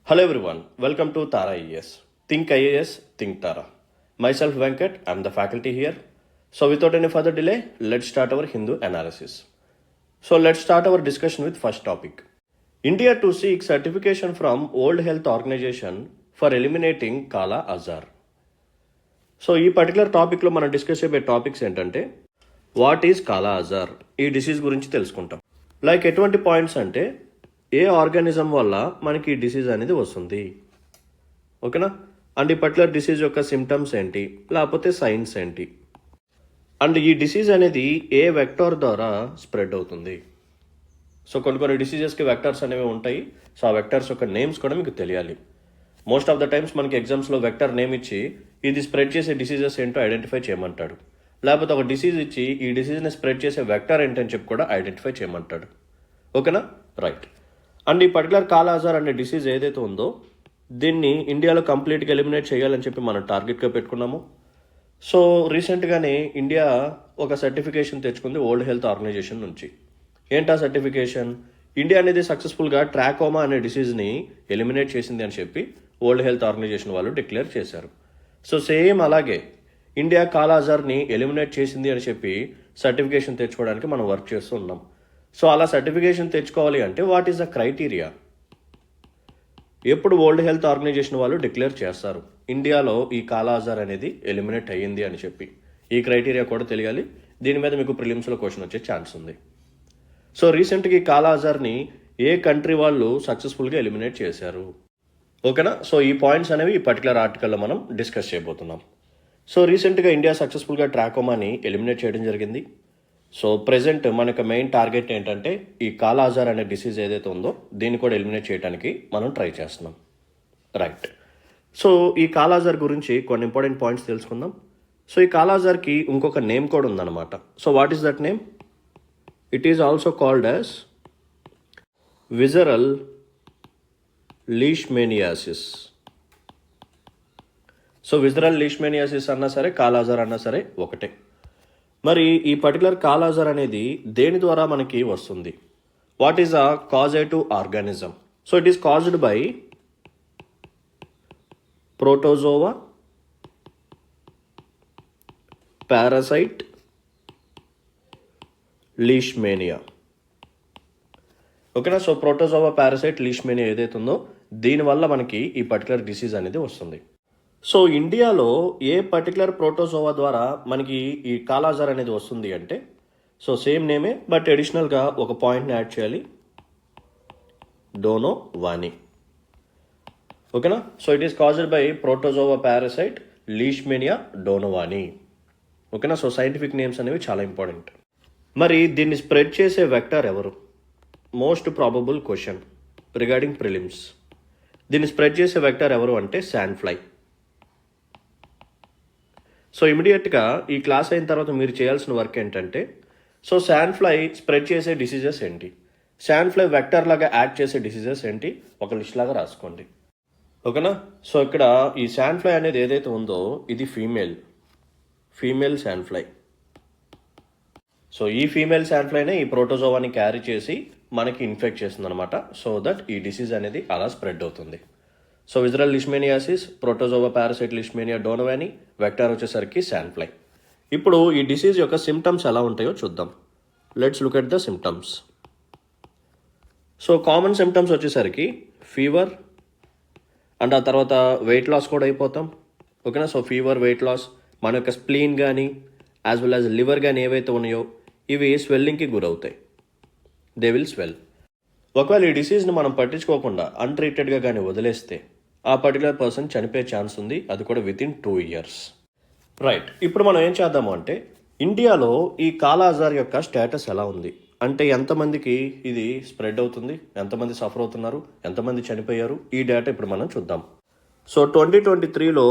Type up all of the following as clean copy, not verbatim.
Hello everyone, welcome to Tara IAS. Think IAS, think Tara. Myself Venkat, I'm the faculty here. So without any further delay, let's start our Hindu analysis. So let's start our discussion with first topic. India to seek certification from World Health Organization for eliminating Kala Azar. So ఈ particular టాపిక్లో మనం discuss చేయబోయే topics ఏంటంటే what is కాలా అజార్, ఈ disease గురించి తెలుసుకుంటాం. Like ఎటువంటి పాయింట్స్ అంటే ఏ ఆర్గానిజం వల్ల మనకి ఈ డిసీజ్ అనేది వస్తుంది, ఓకేనా, అండ్ ఈ పర్టికులర్ డిసీజ్ యొక్క సిమ్టమ్స్ ఏంటి, లేకపోతే సైన్స్ ఏంటి, అండ్ ఈ డిసీజ్ అనేది ఏ వెక్టార్ ద్వారా స్ప్రెడ్ అవుతుంది. సో కొన్ని డిసీజెస్కి వెక్టార్స్ అనేవి ఉంటాయి. సో ఆ వెక్టార్స్ యొక్క నేమ్స్ కూడా మీకు తెలియాలి. మోస్ట్ ఆఫ్ ద టైమ్స్ మనకి ఎగ్జామ్స్లో వెక్టర్ నేమ్ ఇచ్చి ఇది స్ప్రెడ్ చేసే డిసీజెస్ ఏంటో ఐడెంటిఫై చేయమంటాడు, లేకపోతే ఒక డిసీజ్ ఇచ్చి ఈ డిసీజ్ని స్ప్రెడ్ చేసే వెక్టర్ ఏంటని చెప్పి కూడా ఐడెంటిఫై చేయమంటాడు, ఓకేనా, రైట్. అండ్ ఈ పర్టికులర్ కాలా అజార్ అనే డిసీజ్ ఏదైతే ఉందో దీన్ని ఇండియాలో కంప్లీట్గా ఎలిమినేట్ చేయాలని చెప్పి మనం టార్గెట్గా పెట్టుకున్నాము. సో రీసెంట్గానే ఇండియా ఒక సర్టిఫికేషన్ తెచ్చుకుంది వరల్డ్ హెల్త్ ఆర్గనైజేషన్ నుంచి. ఏంటా సర్టిఫికేషన్? ఇండియా అనేది సక్సెస్ఫుల్గా ట్రాకోమా అనే డిసీజ్ని ఎలిమినేట్ చేసింది అని చెప్పి వరల్డ్ హెల్త్ ఆర్గనైజేషన్ వాళ్ళు డిక్లేర్ చేశారు. సో సేమ్ అలాగే ఇండియా కాలా అజార్ని ఎలిమినేట్ చేసింది అని చెప్పి సర్టిఫికేషన్ తెచ్చుకోవడానికి మనం వర్క్ చేస్తూ ఉన్నాం. సో అలా సర్టిఫికేషన్ తెచ్చుకోవాలి అంటే వాట్ ఈస్ ద క్రైటీరియా? ఎప్పుడు వరల్డ్ హెల్త్ ఆర్గనైజేషన్ వాళ్ళు డిక్లేర్ చేస్తారు ఇండియాలో ఈ కాలా అజార్ అనేది ఎలిమినేట్ అయ్యింది అని చెప్పి. ఈ క్రైటీరియా కూడా తెలియాలి. దీని మీద మీకు ప్రిలిమ్స్లో క్వశ్చన్ వచ్చే ఛాన్స్ ఉంది. సో రీసెంట్గా ఈ కాలా అజార్ని ఏ కంట్రీ వాళ్ళు సక్సెస్ఫుల్గా ఎలిమినేట్ చేశారు, ఓకేనా. సో ఈ పాయింట్స్ అనేవి ఈ పర్టికులర్ ఆర్టికల్లో మనం డిస్కస్ చేయబోతున్నాం. సో రీసెంట్గా ఇండియా సక్సెస్ఫుల్గా ట్రాకోమాని ఎలిమినేట్ చేయడం జరిగింది. సో ప్రెజెంట్ మనకు మెయిన్ టార్గెట్ ఏంటంటే ఈ కాలా అజార్ అనే డిసీజ్ ఏదైతే ఉందో దీన్ని కూడా ఎలిమినేట్ చేయడానికి మనం ట్రై చేస్తున్నాం, రైట్. సో ఈ కాలా అజార్ గురించి కొన్ని ఇంపార్టెంట్ పాయింట్స్ తెలుసుకుందాం. సో ఈ కాలా అజార్కి ఇంకొక నేమ్ కూడా ఉందన్నమాట. So what is that name? It is also called as visceral leishmaniasis. So visceral leishmaniasis అన్నా సరే కాలా అజార్ అన్నా సరే ఒకటే. మరి ఈ పర్టికులర్ కాలా అజార్ అనేది దేని ద్వారా మనకి వస్తుంది? What is a causative organism? So it is caused by protozoa parasite leishmania, ఓకేనా. సో ప్రోటోజోవా పారాసైట్ లీష్మేనియా ఏదైతే ఉందో దీనివల్ల మనకి ఈ పర్టికులర్ డిసీజ్ అనేది వస్తుంది. సో ఇండియాలో ఏ పర్టికులర్ ప్రోటోజోవా ద్వారా మనకి ఈ కాలా అజార్ అనేది వస్తుంది అంటే, సో సేమ్ నేమే బట్ అడిషనల్గా ఒక పాయింట్ని యాడ్ చేయాలి, డోనోవాని, ఓకేనా. So it is caused by protozoa parasite leishmania donovani, ఓకేనా. సో సైంటిఫిక్ నేమ్స్ అనేవి చాలా ఇంపార్టెంట్. మరి దీన్ని స్ప్రెడ్ చేసే వెక్టర్ ఎవరు? Most probable question regarding prelims. దీన్ని స్ప్రెడ్ చేసే వెక్టర్ ఎవరు అంటే శాండ్ ఫ్లై. సో ఇమీడియట్గా ఈ క్లాస్ అయిన తర్వాత మీరు చేయాల్సిన వర్క్ ఏంటంటే, సో శాండ్ ఫ్లై స్ప్రెడ్ చేసే డిసీజెస్ ఏంటి, శాండ్ ఫ్లై వెక్టర్ లాగా యాక్ట్ చేసే డిసీజెస్ ఏంటి, ఒక లిస్ట్ లాగా రాసుకోండి, ఓకేనా. సో ఇక్కడ ఈ శాండ్ ఫ్లై అనేది ఏదైతే ఉందో ఇది ఫీమేల్ శాండ్ ఫ్లై. సో ఈ ఫీమేల్ శాండ్ ఫ్లైనే ఈ ప్రోటోజోవాని క్యారీ చేసి మనకి ఇన్ఫెక్ట్ చేస్తుంది అనమాట. సో దట్ ఈ డిసీజ్ అనేది అలా స్ప్రెడ్ అవుతుంది. So visceral leishmaniasis, protozoa parasite leishmania donovani, vector వచ్చేసరికి శాండ్ ఫ్లై. ఇప్పుడు ఈ డిసీజ్ యొక్క సిమ్టమ్స్ ఎలా ఉంటాయో చూద్దాం. Let's look at the symptoms. So common symptoms వచ్చేసరికి ఫీవర్ అండ్ ఆ తర్వాత వెయిట్ లాస్ కూడా అయిపోతాం, ఓకేనా. సో ఫీవర్, వెయిట్ లాస్, మన యొక్క స్ప్లీన్ కానీ యాజ్ వెల్ యాజ్ లివర్ కానీ ఏవైతే ఉన్నాయో ఇవి స్వెల్లింగ్కి గురవుతాయి, దే విల్ స్వెల్. ఒకవేళ ఈ డిసీజ్ని మనం పట్టించుకోకుండా అన్ట్రీటెడ్గా కానీ వదిలేస్తే ఆ పర్టికులర్ పర్సన్ చనిపోయే ఛాన్స్ ఉంది, అది కూడా వితిన్ 2 years, రైట్. ఇప్పుడు మనం ఏం చేద్దాము అంటే ఇండియాలో ఈ కాలా అజార్ యొక్క స్టేటస్ ఎలా ఉంది అంటే ఎంతమందికి ఇది స్ప్రెడ్ అవుతుంది, ఎంతమంది సఫర్ అవుతున్నారు, ఎంతమంది చనిపోయారు, ఈ డేటా ఇప్పుడు మనం చూద్దాం. సో 2023లో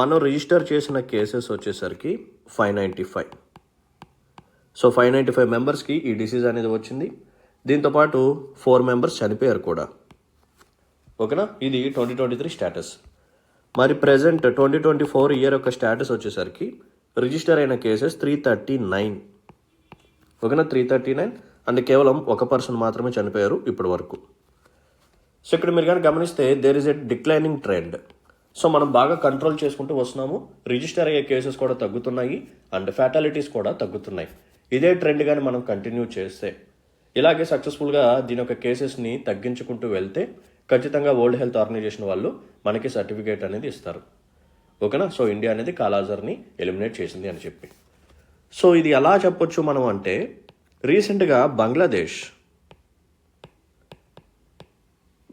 మనం రిజిస్టర్ చేసిన కేసెస్ వచ్చేసరికి 595. సో 595 మెంబర్స్కి ఈ డిసీజ్ అనేది వచ్చింది. దీంతోపాటు 4 members చనిపోయారు కూడా, ఓకేనా. ఇది 2023 స్టేటస్. మరి ప్రెజెంట్ 2024 ఇయర్ యొక్క స్టేటస్ వచ్చేసరికి రిజిస్టర్ అయిన కేసెస్ 339, ఓకేనా, 339. అండ్ కేవలం ఒక పర్సన్ మాత్రమే చనిపోయారు ఇప్పటి వరకు. సో ఇక్కడ మీరు కానీ గమనిస్తే there is a declining trend. So మనం బాగా కంట్రోల్ చేసుకుంటూ వస్తున్నాము. రిజిస్టర్ అయ్యే కేసెస్ కూడా తగ్గుతున్నాయి అండ్ ఫ్యాటాలిటీస్ కూడా తగ్గుతున్నాయి. ఇదే ట్రెండ్ కానీ మనం కంటిన్యూ చేస్తే, ఇలాగే సక్సెస్ఫుల్గా దీని యొక్క కేసెస్ని తగ్గించుకుంటూ వెళ్తే ఖచ్చితంగా వరల్డ్ హెల్త్ ఆర్గనైజేషన్ వాళ్ళు మనకి సర్టిఫికేట్ అనేది ఇస్తారు. ఓకేనా? సో ఇండియా అనేది కాలాజార్ని ఎలిమినేట్ చేసింది అని చెప్పి. సో ఇది ఎలా చెప్పొచ్చు మనం అంటే, రీసెంట్గా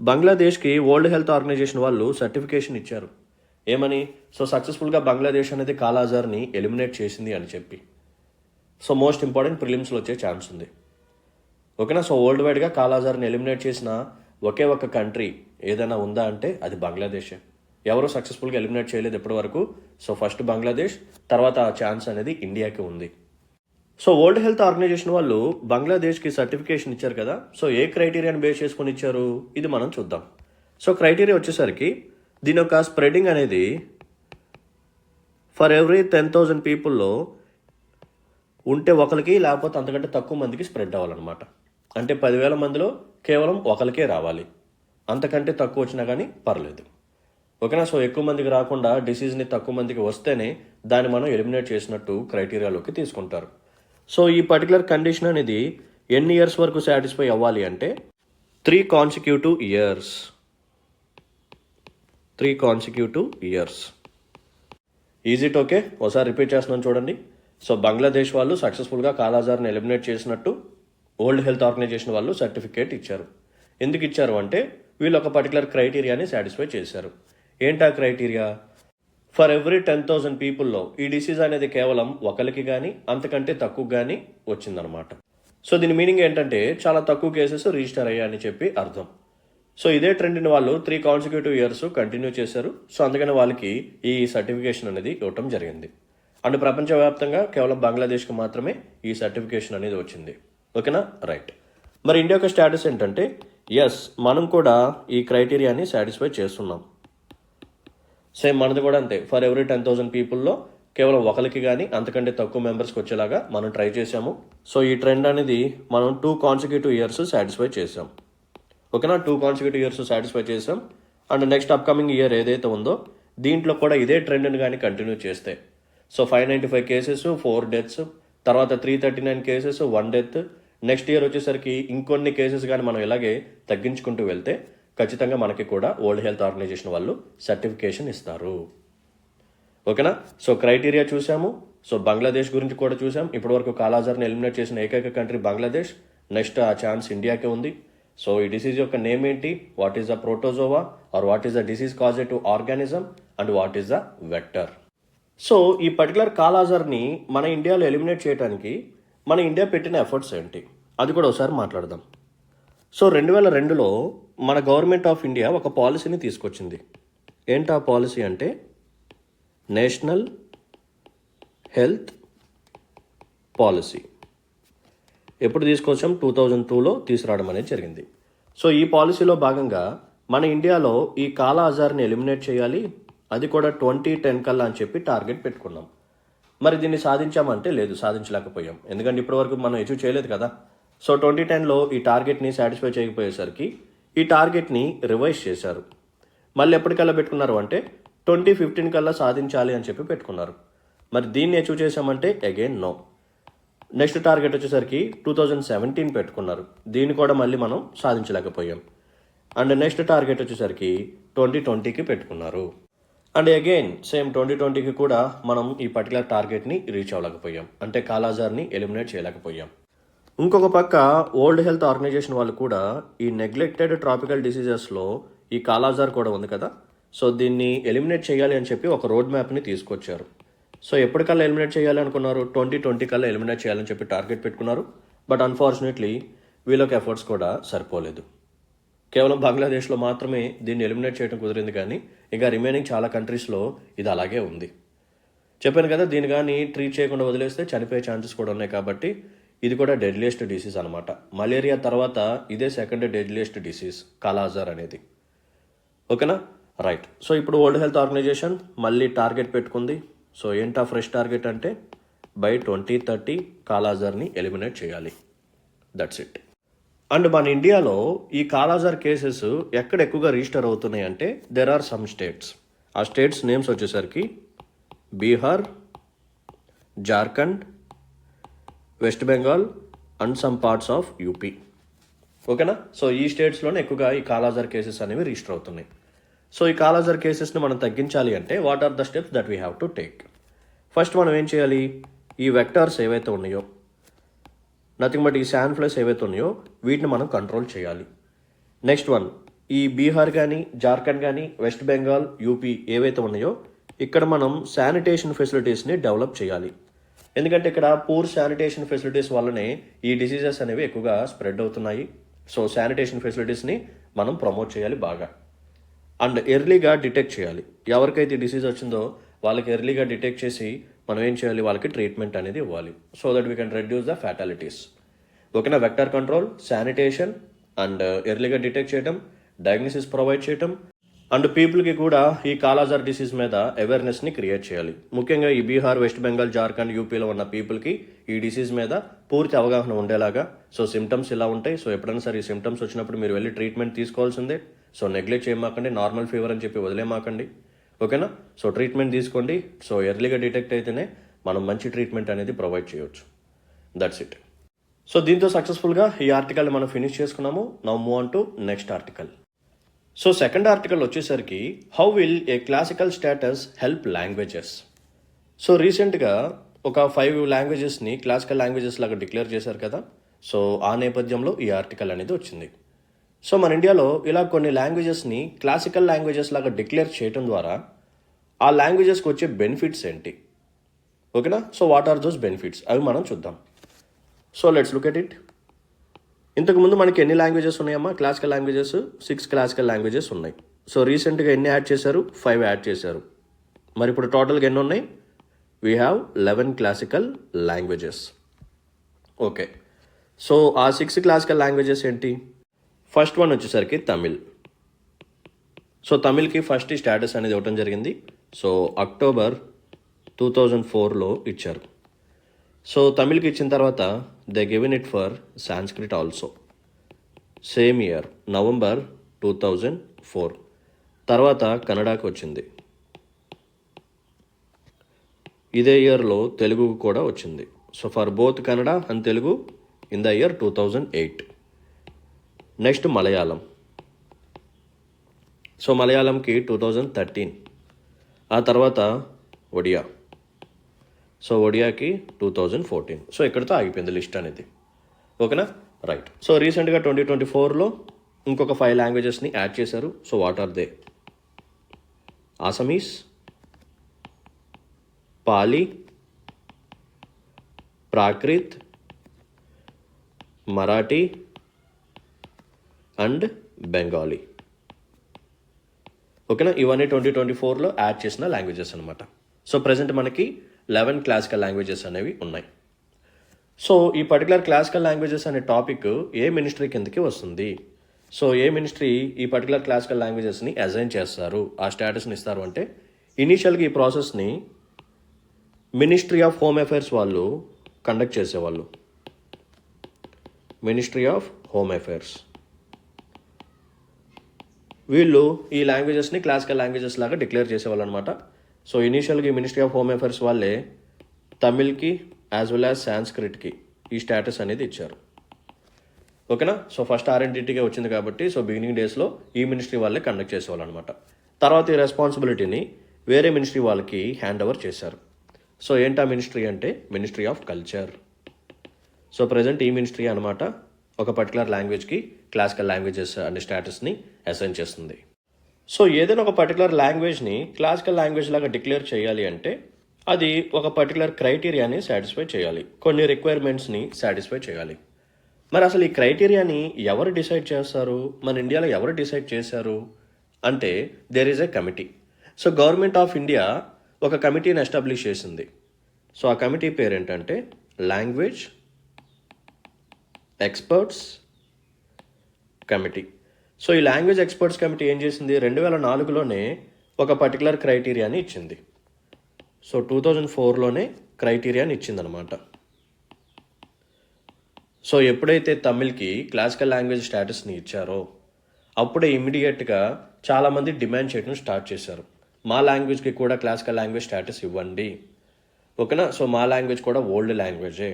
బంగ్లాదేశ్కి వరల్డ్ హెల్త్ ఆర్గనైజేషన్ వాళ్ళు సర్టిఫికేషన్ ఇచ్చారు. ఏమని? సో సక్సెస్ఫుల్గా బంగ్లాదేశ్ అనేది కాలాజార్ని ఎలిమినేట్ చేసింది అని చెప్పి. సో మోస్ట్ ఇంపార్టెంట్ ప్రిలిమ్స్లో వచ్చే ఛాన్స్ ఉంది. ఓకేనా? సో వరల్డ్ వైడ్గా కాలాజార్ని ఎలిమినేట్ చేసిన ఒకే ఒక కంట్రీ ఏదైనా ఉందా అంటే అది బంగ్లాదేశే. ఎవరు సక్సెస్ఫుల్గా ఎలిమినేట్ చేయలేదు ఇప్పటి వరకు. సో ఫస్ట్ బంగ్లాదేశ్, తర్వాత ఆ ఛాన్స్ అనేది ఇండియాకి ఉంది. సో వరల్డ్ హెల్త్ ఆర్గనైజేషన్ వాళ్ళు బంగ్లాదేశ్కి సర్టిఫికేషన్ ఇచ్చారు కదా. సో ఏ క్రైటీరియాని బేస్ చేసుకొని ఇచ్చారు ఇది మనం చూద్దాం. సో క్రైటీరియా వచ్చేసరికి దీని యొక్క స్ప్రెడింగ్ అనేది ఫర్ ఎవ్రీ 10,000 పీపుల్లో ఉంటే ఒకరికి, లేకపోతే అంతకంటే తక్కువ మందికి స్ప్రెడ్ అవ్వాలన్నమాట. అంటే 10,000 మందిలో కేవలం ఒకరికే రావాలి, అంతకంటే తక్కువ వచ్చినా కానీ పర్లేదు. ఓకేనా? సో ఎక్కువ మందికి రాకుండా డిసీజ్ని తక్కువ మందికి వస్తేనే దాన్ని మనం ఎలిమినేట్ చేసినట్టు క్రైటీరియాలోకి తీసుకుంటారు. సో ఈ పర్టికులర్ కండిషన్ అనేది ఎన్ని ఇయర్స్ వరకు సాటిస్ఫై అవ్వాలి అంటే 3 consecutive years. 3 consecutive years. Is it okay? ఒకసారి రిపీట్ చేస్తున్నాను చూడండి. సో బంగ్లాదేశ్ వాళ్ళు సక్సెస్ఫుల్గా కాలాజార్ని ఎలిమినేట్ చేసినట్టు వరల్డ్ హెల్త్ ఆర్గనైజేషన్ వాళ్ళు సర్టిఫికేట్ ఇచ్చారు. ఎందుకు ఇచ్చారు అంటే వీళ్ళు ఒక పర్టికులర్ క్రైటీరియాని సాటిస్ఫై చేశారు. ఏంటా క్రైటీరియా? ఫర్ ఎవ్రీ 10,000 పీపుల్లో ఈ డిసీజ్ అనేది కేవలం ఒకరికి కానీ అంతకంటే తక్కువ కానీ వచ్చిందనమాట. సో దీని మీనింగ్ ఏంటంటే చాలా తక్కువ కేసెస్ రిజిస్టర్ అయ్యాయని చెప్పి అర్థం. సో ఇదే ట్రెండ్ని వాళ్ళు 3 కాన్సిక్యూటివ్ ఇయర్స్ కంటిన్యూ చేశారు. సో అందుకని వాళ్ళకి ఈ సర్టిఫికేషన్ అనేది ఇవ్వటం జరిగింది. అండ్ ప్రపంచవ్యాప్తంగా కేవలం బంగ్లాదేశ్కి మాత్రమే ఈ సర్టిఫికేషన్ అనేది వచ్చింది. ఓకేనా? రైట్. మరి ఇండియా యొక్క స్టేటస్ ఏంటంటే, ఎస్ మనం కూడా ఈ క్రైటీరియాని సాటిస్ఫై చేస్తున్నాం. సేమ్ మనది కూడా అంతే. ఫర్ ఎవ్రీ 10,000 పీపుల్లో కేవలం ఒకరికి కానీ అంతకంటే తక్కువ మెంబర్స్కి వచ్చేలాగా మనం ట్రై చేసాము. సో ఈ ట్రెండ్ అనేది మనం 2 కాన్సిక్యూటివ్ ఇయర్స్ సాటిస్ఫై చేసాం. ఓకేనా? 2 కాన్సిక్యూటివ్ ఇయర్స్ సాటిస్ఫై చేసాం. అండ్ నెక్స్ట్ అప్కమింగ్ ఇయర్ ఏదైతే ఉందో దీంట్లో కూడా ఇదే ట్రెండ్ని కానీ కంటిన్యూ చేస్తే, సో 595 కేసెస్, 4 డెత్స్, తర్వాత 339 కేసెస్, 1 డెత్, నెక్స్ట్ ఇయర్ వచ్చేసరికి ఇంకొన్ని కేసెస్ కానీ మనం ఇలాగే తగ్గించుకుంటూ వెళ్తే ఖచ్చితంగా మనకి కూడా వరల్డ్ హెల్త్ ఆర్గనైజేషన్ వాళ్ళు సర్టిఫికేషన్ ఇస్తారు. ఓకేనా? సో క్రైటీరియా చూసాము. సో బంగ్లాదేశ్ గురించి కూడా చూసాం. ఇప్పటివరకు కాలాజార్ని ఎలిమినేట్ చేసిన ఏకైక కంట్రీ బంగ్లాదేశ్. నెక్స్ట్ ఆ ఛాన్స్ ఇండియాకే ఉంది. సో ఈ డిసీజ్ యొక్క నేమ్ ఏంటి? What is the protozoa or what is the disease causative organism and what is the vector. So ఈ పర్టికులర్ కాలాజార్ని మన ఇండియాలో ఎలిమినేట్ చేయడానికి మన ఇండియా పెట్టిన ఎఫర్ట్స్ ఏంటి అది కూడా ఒకసారి మాట్లాడదాం. సో 2002లో మన గవర్నమెంట్ ఆఫ్ ఇండియా ఒక పాలసీని తీసుకొచ్చింది. ఏంటా పాలసీ అంటే నేషనల్ హెల్త్ పాలసీ. ఎప్పుడు తీసుకొచ్చాం? 2002లో తీసుకురావడం అనేది జరిగింది. సో ఈ పాలసీలో భాగంగా మన ఇండియాలో ఈ కాలాజార్ని ఎలిమినేట్ చేయాలి, అది కూడా 2010 కల్లా అని చెప్పి టార్గెట్ పెట్టుకున్నాం. మరి దీన్ని సాధించామంటే లేదు, సాధించలేకపోయాం. ఎందుకంటే ఇప్పటివరకు మనం అచీవ్ చేయలేదు కదా. సో 2010లో ఈ టార్గెట్ని సాటిస్ఫై చేయకపోయేసరికి ఈ టార్గెట్ని రివైజ్ చేశారు. మళ్ళీ ఎప్పటికల్లా పెట్టుకున్నారు అంటే 2015 కల్లా సాధించాలి అని చెప్పి పెట్టుకున్నారు. మరి దీన్ని అచీవ్ చేశామంటే అగైన్ నో. నెక్స్ట్ టార్గెట్ వచ్చేసరికి 2017 పెట్టుకున్నారు. దీన్ని కూడా మళ్ళీ మనం సాధించలేకపోయాం. అండ్ నెక్స్ట్ టార్గెట్ వచ్చేసరికి 2020కి పెట్టుకున్నారు. అండ్ అగైన్ సేమ్ 2020కి కూడా మనం ఈ పర్టికులర్ టార్గెట్ని రీచ్ అవ్వలేకపోయాం. అంటే కాలాజార్ని ఎలిమినేట్ చేయలేకపోయాం. ఇంకొక పక్క వరల్డ్ హెల్త్ ఆర్గనైజేషన్ వాళ్ళు కూడా ఈ నెగ్లెక్టెడ్ ట్రాపికల్ డిసీజెస్లో ఈ కాలాజార్ కూడా ఉంది కదా. సో దీన్ని ఎలిమినేట్ చేయాలి అని చెప్పి ఒక రోడ్ మ్యాప్ని తీసుకొచ్చారు. సో ఎప్పటికల్లా ఎలిమినేట్ చేయాలి అనుకున్నారు? 2020 కల్లా ఎలిమినేట్ చేయాలని చెప్పి టార్గెట్ పెట్టుకున్నారు. బట్ అన్ఫార్చునేట్లీ వీళ్ళకి ఎఫర్ట్స్ కూడా సరిపోలేదు. కేవలం బంగ్లాదేశ్లో మాత్రమే దీన్ని ఎలిమినేట్ చేయడం కుదిరింది, కానీ ఇంకా రిమైనింగ్ చాలా కంట్రీస్లో ఇది అలాగే ఉంది. చెప్పాను కదా, దీన్ని కానీ ట్రీట్ చేయకుండా వదిలేస్తే చనిపోయే ఛాన్సెస్ కూడా ఉన్నాయి. కాబట్టి ఇది కూడా డెడ్లియెస్ట్ డిసీజ్ అనమాట. మలేరియా తర్వాత ఇదే సెకండ్ డెడ్లియెస్ట్ డిసీజ్ కాలాజార్ అనేది. ఓకేనా? రైట్. సో ఇప్పుడు వరల్డ్ హెల్త్ ఆర్గనైజేషన్ మళ్ళీ టార్గెట్ పెట్టుకుంది. సో ఏంటా ఫ్రెష్ టార్గెట్ అంటే బై 2030 కాలాజార్ని ఎలిమినేట్ చేయాలి. That's it. అండ్ మన ఇండియాలో ఈ కాలాజార్ కేసెస్ ఎక్కడ ఎక్కువగా రిజిస్టర్ అవుతున్నాయి అంటే దెర్ ఆర్ సమ్ స్టేట్స్. ఆ స్టేట్స్ నేమ్స్ వచ్చేసరికి Bihar, Jharkhand, West Bengal and some parts of UP. ఓకేనా? సో ఈ స్టేట్స్లోనే ఎక్కువగా ఈ కాలాజార్ కేసెస్ అనేవి రిజిస్టర్ అవుతున్నాయి. సో ఈ కాలాజార్ కేసెస్ని మనం తగ్గించాలి అంటే what are the steps that we have to take? First మనం ఏం చేయాలి? ఈ వెక్టార్స్ ఏవైతే ఉన్నాయో, నథింగ్ బట్ ఈ శాండ్ ఫ్లైస్ ఏవైతే ఉన్నాయో వీటిని మనం కంట్రోల్ చేయాలి. నెక్స్ట్ వన్, ఈ బీహార్ కానీ, జార్ఖండ్ కానీ, వెస్ట్ బెంగాల్, యూపీ ఏవైతే ఉన్నాయో ఇక్కడ మనం శానిటేషన్ ఫెసిలిటీస్ని డెవలప్ చేయాలి. ఎందుకంటే ఇక్కడ పూర్ శానిటేషన్ ఫెసిలిటీస్ వల్లనే ఈ డిసీజెస్ అనేవి ఎక్కువగా స్ప్రెడ్ అవుతున్నాయి. సో శానిటేషన్ ఫెసిలిటీస్ని మనం ప్రమోట్ చేయాలి బాగా. అండ్ ఎర్లీగా డిటెక్ట్ చేయాలి. ఎవరికైతే డిసీజ్ వచ్చిందో వాళ్ళకి ఎర్లీగా డిటెక్ట్ చేసి మనం ఏం చేయాలి? వాళ్ళకి ట్రీట్మెంట్ అనేది ఇవ్వాలి. So that we can reduce the fatalities. ఓకేనా? వెక్టర్ కంట్రోల్, శానిటేషన్ అండ్ ఎర్లీగా డిటెక్ట్ చేయడం, డయాగ్నోసిస్ ప్రొవైడ్ చేయడం అండ్ పీపుల్కి కూడా ఈ కాలాజార్ డిసీజ్ మీద అవేర్నెస్ని క్రియేట్ చేయాలి. ముఖ్యంగా ఈ బీహార్, వెస్ట్ బెంగాల్, జార్ఖండ్, యూపీలో ఉన్న పీపుల్కి ఈ డిసీజ్ మీద పూర్తి అవగాహన ఉండేలాగా. సో సిమ్టమ్స్ ఇలా ఉంటాయి. సో ఎప్పుడైనా సరే ఈ సిమ్టమ్స్ వచ్చినప్పుడు మీరు వెళ్ళి ట్రీట్మెంట్ తీసుకోవాల్సిందే. సో నెగ్లెక్ట్ చేయమాకండి, నార్మల్ ఫీవర్ అని చెప్పి వదిలేమాకండి. ఓకేనా? సో ట్రీట్మెంట్ తీసుకోండి. సో ఎర్లీగా డిటెక్ట్ అయితేనే మనం మంచి ట్రీట్మెంట్ అనేది ప్రొవైడ్ చేయొచ్చు. That's it. సో దీంతో సక్సెస్ఫుల్గా ఈ ఆర్టికల్ని మనం ఫినిష్ చేసుకున్నాము. Now move on to next article. So second article వచ్చేసరికి how will a classical status help languages. So రీసెంట్గా ఒక 5 లాంగ్వేజెస్ని క్లాసికల్ లాంగ్వేజెస్ లాగా డిక్లేర్ చేశారు కదా. సో ఆ నేపథ్యంలో ఈ ఆర్టికల్ అనేది వచ్చింది. సో మన ఇండియాలో ఇలా కొన్ని లాంగ్వేజెస్ని క్లాసికల్ లాంగ్వేజెస్ లాగా డిక్లేర్ చేయడం ద్వారా ఆ లాంగ్వేజెస్కి వచ్చే బెనిఫిట్స్ ఏంటి? ఓకేనా? So what are those benefits అవి మనం చూద్దాం. So let's look at it. ఇంతకుముందు మనకి ఎన్ని లాంగ్వేజెస్ ఉన్నాయమ్మా? క్లాసికల్ లాంగ్వేజెస్ 6 క్లాసికల్ లాంగ్వేజెస్ ఉన్నాయి. సో రీసెంట్గా ఎన్ని యాడ్ చేశారు? 5 యాడ్ చేశారు. మరి ఇప్పుడు టోటల్గా ఎన్ని ఉన్నాయి? We have 11 classical languages. Okay. So ఆ 6 క్లాసికల్ లాంగ్వేజెస్ ఏంటి? ఫస్ట్ వన్ వచ్చేసరికి తమిళ్. సో తమిళ్కి ఫస్ట్ స్టేటస్ అనేది ఇవ్వడం జరిగింది. సో అక్టోబర్ 2004లో ఇచ్చారు. సో తమిళ్కి ఇచ్చిన తర్వాత they given it for Sanskrit also same year November 2004. తర్వాత కన్నడకి వచ్చింది. ఇదే ఇయర్లో తెలుగుకు కూడా వచ్చింది. So for both Kannada and Telugu in the year 2008. Next Malayalam. So మలయాళంకి 2013. ఆ తర్వాత ఒడియా. సో ఒడియాకి 2014. సో ఇక్కడితో ఆగిపోయింది లిస్ట్ అనేది. ఓకేనా? రైట్. సో రీసెంట్గా 2024లో ఇంకొక 5 లాంగ్వేజెస్ని యాడ్ చేశారు. So what are they? Assamese, Pali, Prakrit, Marathi and Bengali. ఓకేనా? ఇవన్నీ 2024లో యాడ్ చేసిన లాంగ్వేజెస్ అనమాట. సో ప్రజెంట్ మనకి 11 క్లాసికల్ లాంగ్వేజెస్ అనేవి ఉన్నాయి. సో ఈ పర్టికులర్ క్లాసికల్ లాంగ్వేజెస్ అనే టాపిక్ ఏ మినిస్ట్రీ కిందకి వస్తుంది? సో ఏ మినిస్ట్రీ ఈ పర్టికులర్ క్లాసికల్ లాంగ్వేజెస్ని అసైన్ చేస్తారు, ఆ స్టేటస్ని ఇస్తారు అంటే ఇనీషియల్గా ఈ ప్రాసెస్ని మినిస్ట్రీ ఆఫ్ హోమ్ అఫైర్స్ వాళ్ళు కండక్ట్ చేసేవాళ్ళు. మినిస్ట్రీ ఆఫ్ హోమ్ అఫైర్స్ వీళ్ళు ఈ లాంగ్వేజెస్ని క్లాసికల్ లాంగ్వేజెస్ లాగా డిక్లేర్ చేసేవాళ్ళు అనమాట. సో ఇనీషియల్గా ఈ మినిస్ట్రీ ఆఫ్ హోమ్ అఫైర్స్ వాళ్ళే తమిళ్కి యాజ్ వెల్ యాజ్ సాంస్క్రిట్కి ఈ స్టేటస్ అనేది ఇచ్చారు. ఓకేనా? సో ఫస్ట్ ఆర్ఎండిటీగా వచ్చింది కాబట్టి సో బిగినింగ్ డేస్లో ఈ మినిస్ట్రీ వాళ్ళే కండక్ట్ చేసేవాళ్ళు అనమాట. తర్వాత ఈ రెస్పాన్సిబిలిటీని వేరే మినిస్ట్రీ వాళ్ళకి హ్యాండ్ ఓవర్ చేశారు. సో ఏంటా మినిస్ట్రీ అంటే ministry of culture. So present ఈ మినిస్ట్రీ అనమాట ఒక పర్టికులర్ లాంగ్వేజ్కి క్లాసికల్ లాంగ్వేజెస్ అనే స్టేటస్ని అసైన్ చేస్తుంది. సో ఏదైనా ఒక పర్టికులర్ లాంగ్వేజ్ని క్లాసికల్ లాంగ్వేజ్ లాగా డిక్లేర్ చేయాలి అంటే అది ఒక పర్టికులర్ క్రైటీరియాని సాటిస్ఫై చేయాలి, కొన్ని రిక్వైర్మెంట్స్ని సాటిస్ఫై చేయాలి. మరి అసలు ఈ క్రైటీరియాని ఎవరు డిసైడ్ చేస్తారు? మన ఇండియాలో ఎవరు డిసైడ్ చేశారు అంటే there is a committee. So government of India ఒక కమిటీని ఎస్టాబ్లిష్ చేసింది. సో ఆ కమిటీ పేరు ఏంటంటే లాంగ్వేజ్ ఎక్స్పర్ట్స్ కమిటీ. సో ఈ లాంగ్వేజ్ ఎక్స్పర్ట్స్ కమిటీ ఏం చేసింది? 2004లోనే ఒక పర్టికులర్ క్రైటీరియాని ఇచ్చింది. సో 2004లోనే క్రైటీరియాని ఇచ్చిందనమాట. సో ఎప్పుడైతే తమిళ్కి క్లాసికల్ లాంగ్వేజ్ స్టేటస్ని ఇచ్చారో అప్పుడే ఇమీడియట్గా చాలామంది డిమాండ్ చేయడం స్టార్ట్ చేశారు. మా లాంగ్వేజ్కి కూడా క్లాసికల్ లాంగ్వేజ్ స్టేటస్ ఇవ్వండి, ఓకేనా. సో మా లాంగ్వేజ్ కూడా ఓల్డ్ లాంగ్వేజే,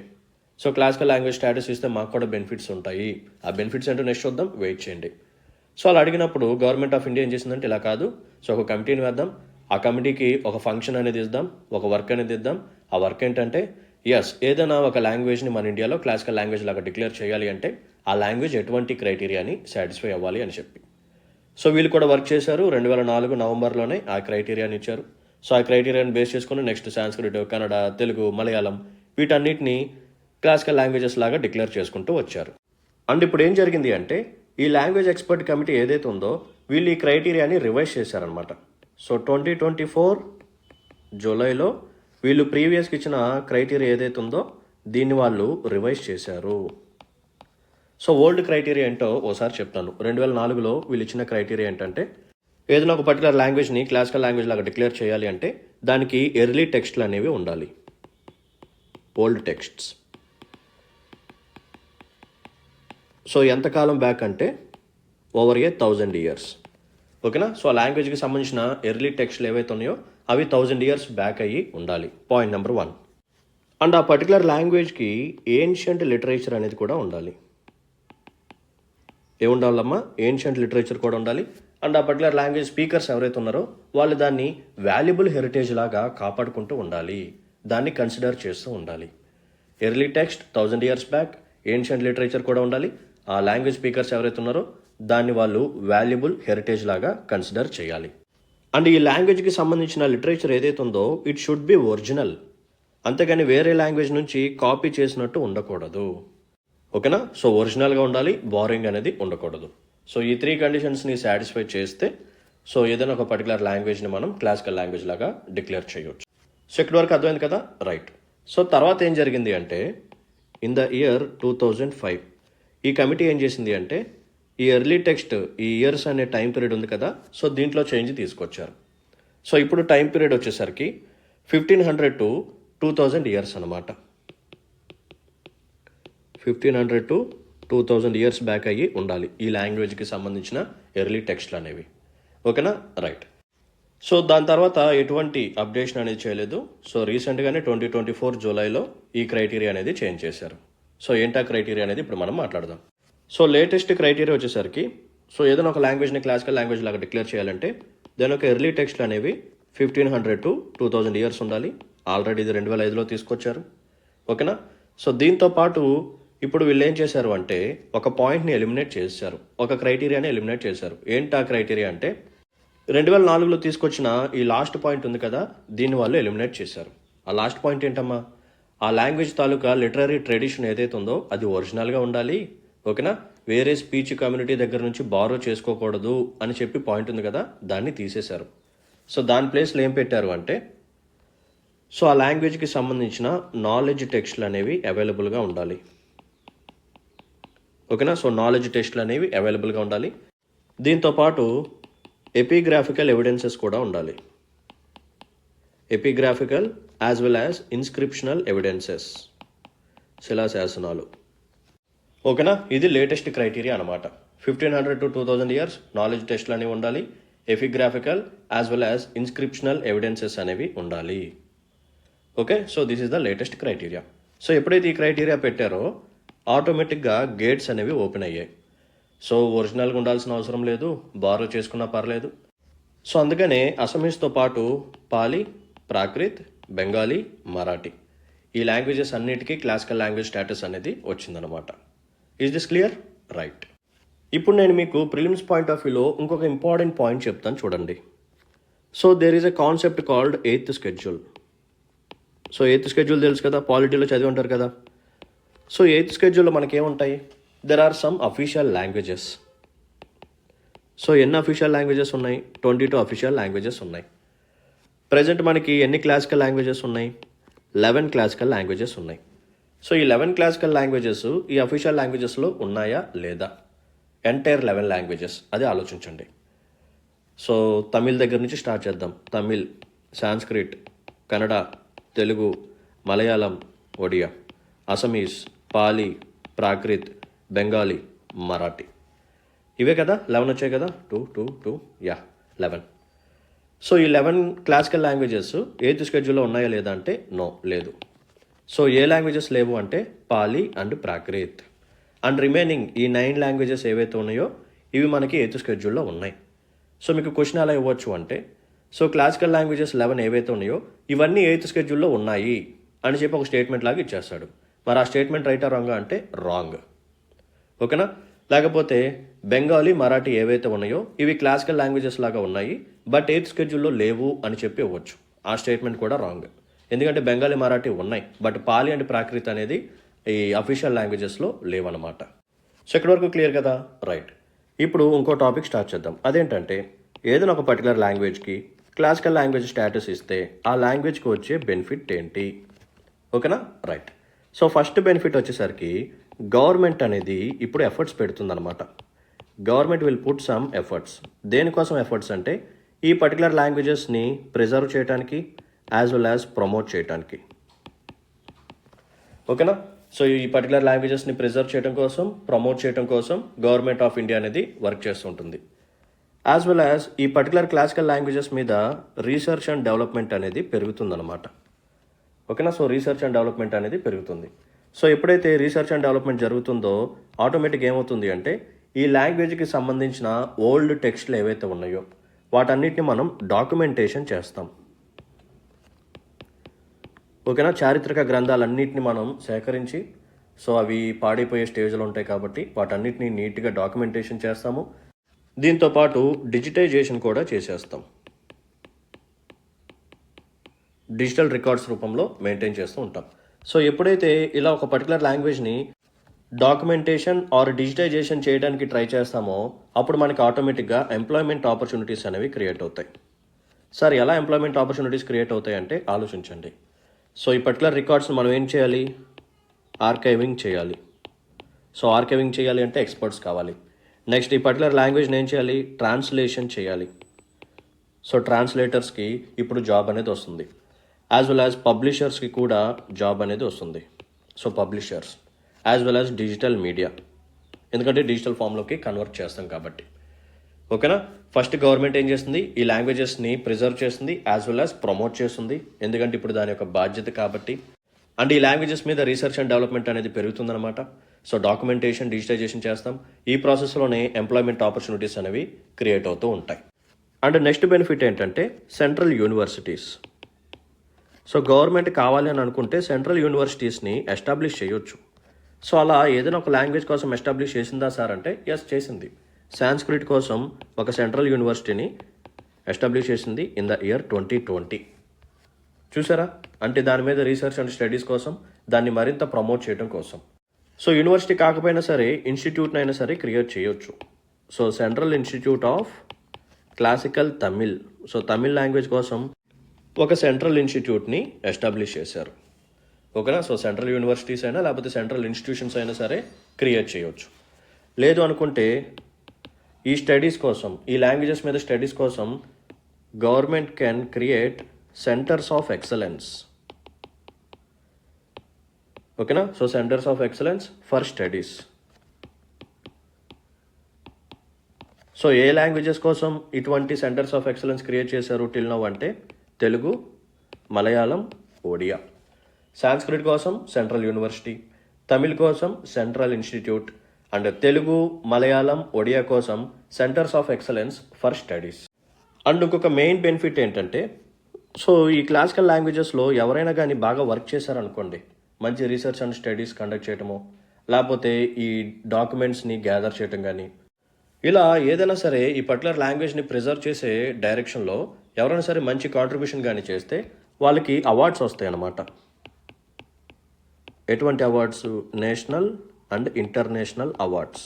సో క్లాసికల్ లాంగ్వేజ్ స్టేటస్ ఇస్తే మాకు కూడా బెనిఫిట్స్ ఉంటాయి. ఆ బెనిఫిట్స్ ఏంటో నెక్స్ట్ చూద్దాం, వెయిట్ చేయండి. సో అలా అడిగినప్పుడు గవర్నమెంట్ ఆఫ్ ఇండియా ఏం చేసిందంటే ఇలా కాదు, సో ఒక కమిటీని వేద్దాం, ఆ కమిటీకి ఒక ఫంక్షన్ అనేది ఇద్దాం, ఒక వర్క్ అనేది ఇద్దాం. ఆ వర్క్ ఏంటంటే ఏదైనా ఒక లాంగ్వేజ్ని మన ఇండియాలో క్లాసికల్ లాంగ్వేజ్ లాగా డిక్లేర్ చేయాలి అంటే ఆ లాంగ్వేజ్ ఎటువంటి క్రైటీరియాని సాటిస్ఫై అవ్వాలి అని చెప్పి. సో వీళ్ళు కూడా వర్క్ చేశారు. 2004 నవంబర్లోనే ఆ క్రైటీరియాని ఇచ్చారు. సో ఆ క్రైటీరియాని బేస్ చేసుకుని నెక్స్ట్ సాంస్క్రిట్, కన్నడ, తెలుగు, మలయాళం వీటన్నిటిని క్లాసికల్ లాంగ్వేజెస్ లాగా డిక్లేర్ చేసుకుంటూ వచ్చారు. అండ్ ఇప్పుడు ఏం జరిగింది అంటే ఈ లాంగ్వేజ్ ఎక్స్పర్ట్ కమిటీ ఏదైతే ఉందో వీళ్ళు ఈ క్రైటీరియాని రివైజ్ చేశారనమాట. సో 2024 జూలైలో వీళ్ళు ప్రీవియస్కి ఇచ్చిన క్రైటీరియా ఏదైతే ఉందో దీన్ని వాళ్ళు రివైజ్ చేశారు. సో ఓల్డ్ క్రైటీరియా ఏంటో ఓసారి చెప్తాను. 2004లో వీళ్ళు ఇచ్చిన క్రైటీరియా ఏంటంటే ఏదైనా ఒక పర్టికులర్ లాంగ్వేజ్ని క్లాసికల్ లాంగ్వేజ్ లాగా డిక్లేర్ చేయాలి అంటే దానికి ఎర్లీ టెక్స్ట్లు అనేవి ఉండాలి, ఓల్డ్ టెక్స్ట్స్. సో ఎంతకాలం బ్యాక్ అంటే ఓవర్ 1000 years, ఓకేనా. సో ఆ లాంగ్వేజ్కి సంబంధించిన ఎర్లీ టెక్స్ట్లు ఏవైతే ఉన్నాయో అవి 1000 years బ్యాక్ అయ్యి ఉండాలి, పాయింట్ నెంబర్ 1. అండ్ ఆ పర్టికులర్ లాంగ్వేజ్కి ఏన్షియంట్ లిటరేచర్ అనేది కూడా ఉండాలి. ఏముండాలమ్మా? ఏన్షియంట్ లిటరేచర్ కూడా ఉండాలి. అండ్ ఆ పర్టికులర్ లాంగ్వేజ్ స్పీకర్స్ ఎవరైతే ఉన్నారో వాళ్ళు దాన్ని వాల్యుబుల్ హెరిటేజ్ లాగా కాపాడుకుంటూ ఉండాలి, దాన్ని కన్సిడర్ చేస్తూ ఉండాలి. Early text 1000 years back, ancient literature కూడా ఉండాలి. ఆ లాంగ్వేజ్ స్పీకర్స్ ఎవరైతే ఉన్నారో దాన్ని వాళ్ళు వాల్యుబుల్ హెరిటేజ్ లాగా కన్సిడర్ చేయాలి. అండ్ ఈ లాంగ్వేజ్కి సంబంధించిన లిటరేచర్ ఏదైతే ఉందో ఇట్ షుడ్ బి ఒరిజినల్, అంతేగాని వేరే లాంగ్వేజ్ నుంచి కాపీ చేసినట్టు ఉండకూడదు, ఓకేనా. సో ఒరిజినల్గా ఉండాలి, బారింగ్ అనేది ఉండకూడదు. సో ఈ 3 కండిషన్స్ని సాటిస్ఫై చేస్తే సో ఏదైనా ఒక పర్టికులర్ లాంగ్వేజ్ని మనం క్లాసికల్ లాంగ్వేజ్ లాగా డిక్లేర్ చేయవచ్చు. సో ఇక్కడి వరకు అర్థమైంది కదా, రైట్. సో తర్వాత ఏం జరిగింది అంటే ఇన్ ద ఇయర్ 2005 ఈ కమిటీ ఏం చేసింది అంటే ఈ ఎర్లీ టెక్స్ట్, ఈ ఇయర్స్ అనే టైం పీరియడ్ ఉంది కదా, సో దీంట్లో చేంజ్ తీసుకొచ్చారు. సో ఇప్పుడు టైం పీరియడ్ వచ్చేసరికి 1500 to 2000 years అనమాట. 1500 to 2000 years బ్యాక్ అయ్యి ఉండాలి ఈ లాంగ్వేజ్కి సంబంధించిన ఎర్లీ టెక్స్ట్లు అనేవి, ఓకేనా, రైట్. సో దాని తర్వాత ఎటువంటి అప్డేషన్ అనేది చేయలేదు. సో రీసెంట్గానే 2024 జూలైలో ఈ క్రైటీరియా అనేది చేంజ్ చేశారు. సో ఏంటా క్రైటీరియా అనేది ఇప్పుడు మనం మాట్లాడదాం. సో లేటెస్ట్ క్రైటీరియా వచ్చేసరికి సో ఏదైనా ఒక లాంగ్వేజ్ని క్లాసికల్ లాంగ్వేజ్ లాగా డిక్లేర్ చేయాలంటే దాని యొక్క ఎర్లీ టెక్స్ట్లు అనేవి 1500 to 2000 years ఉండాలి. ఆల్రెడీ ఇది 2005లో తీసుకొచ్చారు, ఓకేనా. సో దీంతో పాటు ఇప్పుడు వీళ్ళు ఏం చేశారు అంటే ఒక పాయింట్ని ఎలిమినేట్ చేశారు, ఒక క్రైటీరియాని ఎలిమినేట్ చేశారు. ఏంటా క్రైటీరియా అంటే 2004లో తీసుకొచ్చిన ఈ లాస్ట్ పాయింట్ ఉంది కదా, దీన్ని వాళ్ళు ఎలిమినేట్ చేశారు. ఆ లాస్ట్ పాయింట్ ఏంటమ్మా? ఆ లాంగ్వేజ్ తాలూకా లిటరరీ ట్రెడిషన్ ఏదైతే ఉందో అది ఒరిజినల్గా ఉండాలి, ఓకేనా. వేరే స్పీచ్ కమ్యూనిటీ దగ్గర నుంచి బారో చేసుకోకూడదు అని చెప్పి పాయింట్ ఉంది కదా, దాన్ని తీసేశారు. సో దాని ప్లేస్లో ఏం పెట్టారు అంటే సో ఆ లాంగ్వేజ్కి సంబంధించిన నాలెడ్జ్ టెక్స్ట్లు అనేవి అవైలబుల్గా ఉండాలి, ఓకేనా. సో నాలెడ్జ్ టెస్ట్లు అనేవి అవైలబుల్గా ఉండాలి. దీంతో పాటు ఎపిగ్రాఫికల్ ఎవిడెన్సెస్ కూడా ఉండాలి. Epigraphical as well as inscriptional evidences, శిలాశాసనాలు, ఓకేనా. ఇది లేటెస్ట్ క్రైటీరియా అనమాట. 1500 to 2000 years నాలెడ్జ్ టెస్ట్లు అనేవి ఉండాలి, epigraphical as well as inscriptional evidences అనేవి ఉండాలి, okay. So this is the latest criteria. సో ఎప్పుడైతే ఈ క్రైటీరియా పెట్టారో ఆటోమేటిక్గా గేట్స్ అనేవి ఓపెన్ అయ్యాయి. సో ఒరిజినల్గా ఉండాల్సిన అవసరం లేదు, బారో చేసుకున్నా పర్లేదు. సో అందుకనే అసమీస్తో పాటు పాలి, ప్రాకృత్, బెంగాలీ, మరాఠీ ఈ లాంగ్వేజెస్ అన్నిటికీ క్లాసికల్ లాంగ్వేజ్ స్టేటస్ అనేది వచ్చిందనమాట. Is this clear? రైట్. ఇప్పుడు నేను మీకు ప్రిలిమ్స్ పాయింట్ ఆఫ్ వ్యూలో ఇంకొక ఇంపార్టెంట్ పాయింట్ చెప్తాను చూడండి. So there is a concept called 8th schedule. సో 8th schedule తెలుసు కదా, పాలిటీలో చదివి ఉంటారు కదా. సో 8th scheduleలో మనకేముంటాయి? There are some official languages. So ఎన్ని అఫీషియల్ లాంగ్వేజెస్ ఉన్నాయి? 22 అఫీషియల్ లాంగ్వేజెస్ ఉన్నాయి. ప్రజెంట్ మనకి ఎన్ని క్లాసికల్ లాంగ్వేజెస్ ఉన్నాయి? 11 క్లాసికల్ లాంగ్వేజెస్ ఉన్నాయి. సో ఈ 11 క్లాసికల్ లాంగ్వేజెస్ ఈ అఫీషియల్ లాంగ్వేజెస్లో ఉన్నాయా లేదా? ఎంటైర్ 11 లాంగ్వేజెస్, అది ఆలోచించండి. సో తమిళ్ దగ్గర నుంచి స్టార్ట్ చేద్దాం. తమిళ్, సాంస్క్రిట్, కన్నడ, తెలుగు, మలయాళం, ఒడియా, అసమీస్, పాలి, ప్రాకృత్, బెంగాలీ, మరాఠీ. ఇవే కదా 11 వచ్చాయి కదా, 2 2 2 11. సో ఈ 11 క్లాసికల్ లాంగ్వేజెస్ 8th షెడ్యూల్లో ఉన్నాయా లేదా అంటే నో, లేదు. సో ఏ లాంగ్వేజెస్ లేవు అంటే Pali and Prakrit. And remaining ఈ 9 లాంగ్వేజెస్ ఏవైతే ఉన్నాయో ఇవి మనకి 8th షెడ్యూల్లో ఉన్నాయి. సో మీకు క్వశ్చన్ ఎలా ఇవ్వచ్చు అంటే, సో క్లాసికల్ లాంగ్వేజెస్ 11 ఏవైతే ఉన్నాయో ఇవన్నీ 8th షెడ్యూల్లో ఉన్నాయి అని చెప్పి ఒక స్టేట్మెంట్ లాగా ఇచ్చేస్తాడు. మరి ఆ స్టేట్మెంట్ రైటా రాంగా అంటే రాంగ్. ఓకేనా? లేకపోతే బెంగాలీ, మరాఠీ ఏవైతే ఉన్నాయో ఇవి క్లాసికల్ లాంగ్వేజెస్ లాగా ఉన్నాయి బట్ 8th షెడ్యూల్లో లేవు అని చెప్పి ఇవ్వచ్చు. ఆ స్టేట్మెంట్ కూడా రాంగ్. ఎందుకంటే బెంగాలీ, మరాఠీ ఉన్నాయి బట్ పాలీ అండ్ ప్రాకృత్ అనేది ఈ అఫీషియల్ లాంగ్వేజెస్లో లేవన్నమాట. సో ఇక్కడి వరకు క్లియర్ కదా? రైట్. ఇప్పుడు ఇంకో టాపిక్ స్టార్ట్ చేద్దాం. అదేంటంటే ఏదైనా ఒక పర్టికులర్ లాంగ్వేజ్కి క్లాసికల్ లాంగ్వేజ్ స్టేటస్ ఇస్తే ఆ లాంగ్వేజ్కి వచ్చే బెనిఫిట్ ఏంటి? ఓకేనా? రైట్. సో ఫస్ట్ బెనిఫిట్ వచ్చేసరికి గవర్నమెంట్ అనేది ఇప్పుడు ఎఫర్ట్స్ పెడుతుందన్నమాట. Government will put some efforts. దేనికోసం ఎఫర్ట్స్ అంటే ఈ పర్టికులర్ లాంగ్వేజెస్ని ప్రిజర్వ్ చేయడానికి యాజ్ వెల్ యాజ్ ప్రమోట్ చేయడానికి. ఓకేనా? సో ఈ పర్టికులర్ లాంగ్వేజెస్ని ప్రిజర్వ్ చేయడం కోసం, ప్రమోట్ చేయడం కోసం గవర్నమెంట్ ఆఫ్ ఇండియా అనేది వర్క్ చేస్తుంటుంది. యాజ్ వెల్ యాజ్ ఈ పర్టికులర్ క్లాసికల్ లాంగ్వేజెస్ మీద రీసెర్చ్ అండ్ డెవలప్మెంట్ అనేది పెరుగుతుందన్నమాట. ఓకేనా? సో రీసెర్చ్ అండ్ డెవలప్మెంట్ అనేది పెరుగుతుంది. సో ఎప్పుడైతే రీసెర్చ్ అండ్ డెవలప్మెంట్ జరుగుతుందో ఆటోమేటిక్ ఏమవుతుంది అంటే ఈ లాంగ్వేజ్కి సంబంధించిన ఓల్డ్ టెక్స్ట్లు ఏవైతే ఉన్నాయో వాటన్నిటిని మనం డాక్యుమెంటేషన్ చేస్తాం. ఓకేనా? చారిత్రక గ్రంథాలన్నింటినీ మనం సేకరించి, సో అవి పాడైపోయే స్టేజ్లో ఉంటాయి కాబట్టి వాటన్నిటిని నీట్గా డాక్యుమెంటేషన్ చేస్తాము. దీంతోపాటు డిజిటైజేషన్ కూడా చేసేస్తాం. డిజిటల్ రికార్డ్స్ రూపంలో మెయింటైన్ చేస్తూ ఉంటాం. సో ఎప్పుడైతే ఇలా ఒక పర్టికులర్ లాంగ్వేజ్ని డాక్యుమెంటేషన్ ఆర్ డిజిటైజేషన్ చేయడానికి ట్రై చేస్తామో అప్పుడు మనకి ఆటోమేటిక్గా ఎంప్లాయ్మెంట్ ఆపర్చునిటీస్ అనేవి క్రియేట్ అవుతాయి. సార్ ఎలా ఎంప్లాయ్మెంట్ ఆపర్చునిటీస్ క్రియేట్ అవుతాయి అంటే ఆలోచించండి. సో ఈ పర్టికులర్ రికార్డ్స్ని మనం ఏం చేయాలి? ఆర్కైవింగ్ చేయాలి. సో ఆర్కైవింగ్ చేయాలి అంటే ఎక్స్పర్ట్స్ కావాలి. నెక్స్ట్ ఈ పర్టికులర్ లాంగ్వేజ్ని ఏం చేయాలి? ట్రాన్స్లేషన్ చేయాలి. సో ట్రాన్స్లేటర్స్కి ఇప్పుడు జాబ్ అనేది వస్తుంది. యాజ్ వెల్ యాజ్ పబ్లిషర్స్కి కూడా జాబ్ అనేది వస్తుంది. So publishers as well as digital media, ఎందుకంటే డిజిటల్ ఫామ్లోకి కన్వర్ట్ చేస్తాం కాబట్టి. ఓకేనా? ఫస్ట్ గవర్నమెంట్ ఏం చేస్తుంది? ఈ లాంగ్వేజెస్ని ప్రిజర్వ్ చేస్తుంది యాజ్ వెల్ యాజ్ ప్రమోట్ చేస్తుంది, ఎందుకంటే ఇప్పుడు దాని యొక్క బాధ్యత కాబట్టి. అండ్ ఈ లాంగ్వేజెస్ మీద రీసెర్చ్ అండ్ డెవలప్మెంట్ అనేది పెరుగుతుందన్నమాట. సో డాక్యుమెంటేషన్, డిజిటైజేషన్ చేస్తాం. ఈ ప్రాసెస్లోనే ఎంప్లాయ్మెంట్ ఆపర్చునిటీస్ అనేవి క్రియేట్ అవుతూ ఉంటాయి. అండ్ నెక్స్ట్ బెనిఫిట్ ఏంటంటే సెంట్రల్ యూనివర్సిటీస్. సో గవర్నమెంట్ కావాలి అని అనుకుంటే సెంట్రల్ యూనివర్సిటీస్ని ఎస్టాబ్లిష్ చేయొచ్చు. సో అలా ఏదైనా ఒక లాంగ్వేజ్ కోసం ఎస్టాబ్లిష్ చేసిందా సార్ అంటే ఎస్, చేసింది. సాంస్క్రిట్ కోసం ఒక సెంట్రల్ యూనివర్సిటీని ఎస్టాబ్లిష్ చేసింది ఇన్ ద ఇయర్ 2020. చూసారా? అంటే దాని మీద రీసెర్చ్ అండ్ స్టడీస్ కోసం, దాన్ని మరింత ప్రమోట్ చేయడం కోసం. సో యూనివర్సిటీ కాకపోయినా సరే ఇన్స్టిట్యూట్ని అయినా సరే క్రియేట్ చేయొచ్చు. So central institute of classical Tamil, so Tamil language కోసం ఒక సెంట్రల్ ఇన్స్టిట్యూట్ని ఎస్టాబ్లిష్ చేశారు. ఓకేనా? సో సెంట్రల్ యూనివర్సిటీస్ అయినా లేకపోతే సెంట్రల్ ఇన్స్టిట్యూషన్స్ అయినా సరే క్రియేట్ చేయొచ్చు. లేదు అనుకుంటే ఈ స్టడీస్ కోసం, ఈ లాంగ్వేజెస్ మీద స్టడీస్ కోసం government can create centres of excellence. ఓకేనా? So centres of excellence for studies. So ఏ లాంగ్వేజెస్ కోసం ఇటువంటి సెంటర్స్ ఆఫ్ ఎక్సలెన్స్ క్రియేట్ చేశారు టిల్ నౌ అంటే తెలుగు, మలయాళం, ఒడియా. సాంస్క్రిట్ కోసం సెంట్రల్ యూనివర్సిటీ, తమిళ్ కోసం central institute, and Telugu, Malayalam, Odia కోసం centres of excellence for studies. And ఇంకొక మెయిన్ బెనిఫిట్ ఏంటంటే, సో ఈ క్లాసికల్ లాంగ్వేజెస్లో ఎవరైనా కానీ బాగా వర్క్ చేశారనుకోండి, మంచి రీసెర్చ్ అండ్ స్టడీస్ కండక్ట్ చేయటము, లేకపోతే ఈ డాక్యుమెంట్స్ని గ్యాదర్ చేయటం కానీ, ఇలా ఏదైనా సరే ఈ పర్టికులర్ లాంగ్వేజ్ని ప్రిజర్వ్ చేసే డైరెక్షన్లో ఎవరైనా సరే మంచి కాంట్రిబ్యూషన్ కానీ చేస్తే వాళ్ళకి అవార్డ్స్ వస్తాయి అన్నమాట. ఎటువంటి awards? National and international awards.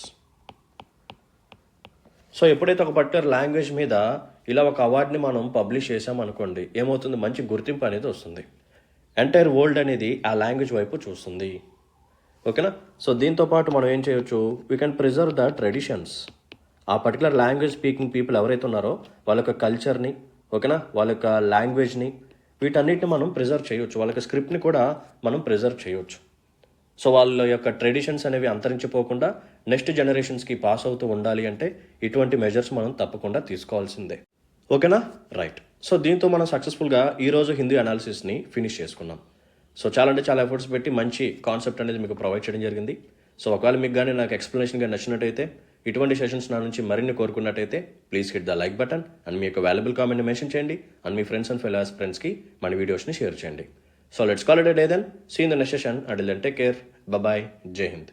So ఎప్పుడైతే ఒక పర్టికులర్ లాంగ్వేజ్ మీద ఇలా ఒక అవార్డ్ని మనం పబ్లిష్ చేసామనుకోండి, ఏమవుతుంది? మంచి గుర్తింపు అనేది వస్తుంది. ఎంటైర్ వరల్డ్ అనేది ఆ లాంగ్వేజ్ వైపు చూస్తుంది. ఓకేనా? సో దీంతోపాటు మనం ఏం చేయొచ్చు? We can preserve the traditions. ఆ పర్టికులర్ లాంగ్వేజ్ స్పీకింగ్ పీపుల్ ఎవరైతే ఉన్నారో వాళ్ళ యొక్క కల్చర్ని, ఓకేనా, వాళ్ళ యొక్క లాంగ్వేజ్ని, వీటన్నిటిని మనం ప్రిజర్వ్ చేయొచ్చు. వాళ్ళ యొక్క స్క్రిప్ట్ని కూడా మనం ప్రిజర్వ్ చేయొచ్చు. సో వాళ్ళ యొక్క ట్రెడిషన్స్ అనేవి అంతరించిపోకుండా నెక్స్ట్ జనరేషన్స్కి పాస్ అవుతూ ఉండాలి అంటే ఇటువంటి మెజర్స్ మనం తప్పకుండా తీసుకోవాల్సిందే. ఓకేనా? రైట్. సో దీంతో మనం సక్సెస్ఫుల్గా ఈరోజు హిందీ అనాలిసిస్ని ఫినిష్ చేసుకున్నాం. సో చాలా అంటే చాలా ఎఫర్ట్స్ పెట్టి మంచి కాన్సెప్ట్ అనేది మీకు ప్రొవైడ్ చేయడం జరిగింది. సో ఒకవేళ మీకు కానీ నాకు ఎక్స్ప్లెనేషన్గా నచ్చినట్టయితే, ఇటువంటి సెషన్స్ నా నుంచి మరిన్ని కోరుకున్నట్టయితే please hit the like button and మీ యొక్క వాల్యుబుల్ కామెంట్ని మెన్షన్ చేయండి అండ్ మీ ఫ్రెండ్స్ అండ్ ఫెలో ఫ్రెండ్స్కి మన వీడియోస్ని షేర్ చేయండి. So let's call it a day then. See in the next session. Until then take care. Bye. Jai Hind.